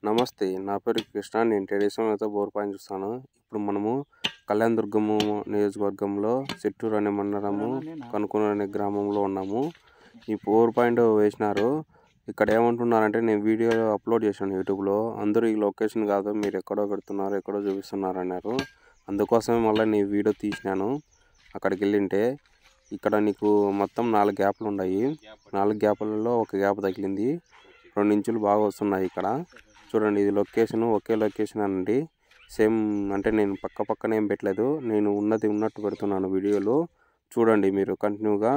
నమస్తే, నా పేరు కృష్ణ. నేను టెలివిజన్ అయితే బోర్ పాయింట్ చూస్తాను. ఇప్పుడు మనము కళ్యాణదుర్గము నియోజకవర్గంలో చిట్టూరు అనే మండలము కనుకొండ అనే గ్రామంలో ఉన్నాము. ఈ బోర్ పాయింట్ వేసినారు. ఇక్కడ ఏమంటున్నారంటే, నేను వీడియో అప్లోడ్ చేశాను యూట్యూబ్లో. అందరూ ఈ లొకేషన్ కాదు, మీరు ఎక్కడో పెడుతున్నారు, ఎక్కడో చూపిస్తున్నారు అన్నారు. అందుకోసమే మళ్ళీ నీ వీడియో తీసినాను. అక్కడికి వెళ్ళింటే ఇక్కడ నీకు మొత్తం 4 గ్యాప్లు ఉన్నాయి. 4 గ్యాపులలో ఒక గ్యాప్ తగిలింది. 2 ఇంచులు బాగా వస్తున్నాయి. ఇక్కడ చూడండి, ఇది లొకేషన్ ఒకే లొకేషన్ అండి. సేమ్ అంటే నేను పక్కనే ఏం పెట్టలేదు, నేను ఉన్నది ఉన్నట్టు పెడుతున్నాను వీడియోలు. చూడండి మీరు కంటిన్యూగా.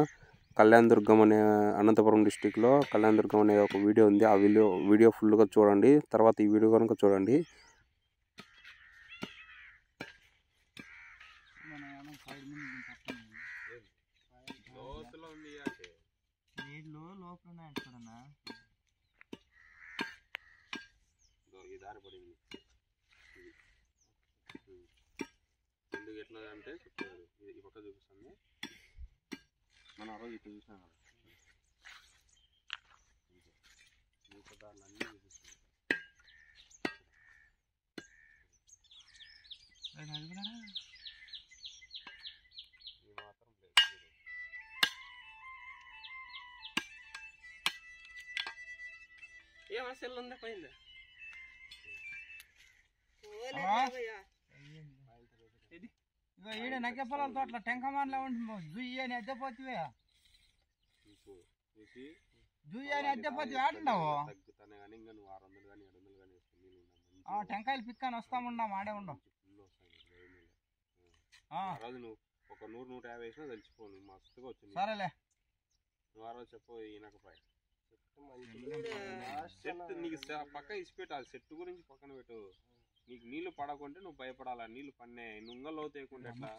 కళ్యాణదుర్గం అనే అనంతపురం డిస్టిక్లో కళ్యాణదుర్గం అనే ఒక వీడియో ఉంది. ఆ వీడియో ఫుల్గా చూడండి. తర్వాత ఈ వీడియో కనుక చూడండి. ఈ దారి పడింది ఎందుకు ఎట్లా అంటే చెప్తారు. ఈ పక్క చూపిస్తాను. మనం ఆ రోజు ఇట్లా చూసినాం కదా, దారులన్నీ చూపిస్తాను. ఈ మాత్రం లేదు. ఏమో సెల్ ఉందా పోయిందా? ఈడ నగ్గ పొలాల తోటలో టెంకమాన్లో ఉంటుంది. జుయ్యి అని అద్దెపోతివే, జుయ్యి అని అద్దెపోతివి ఆడుండవు. టెంకాయలు పిక్కని వస్తాముండం, ఆడే ఉండవు. నువ్వు ఒక 100-150 వేసినా తెలిసిపోను మస్తుగా వచ్చింది. సరేలే, నువ్వు ఆ రోజు చెప్పు ఈనకపాయ సెట్ నీకు పక్క ఇసిపెట్టాలి. సెట్ గురించి పక్కన పెట్టు. నీకు నీళ్లు పడకుంటే నువ్వు భయపడాలా. నీళ్లు పన్నే నుంగలో తేయకుండా ఎట్లా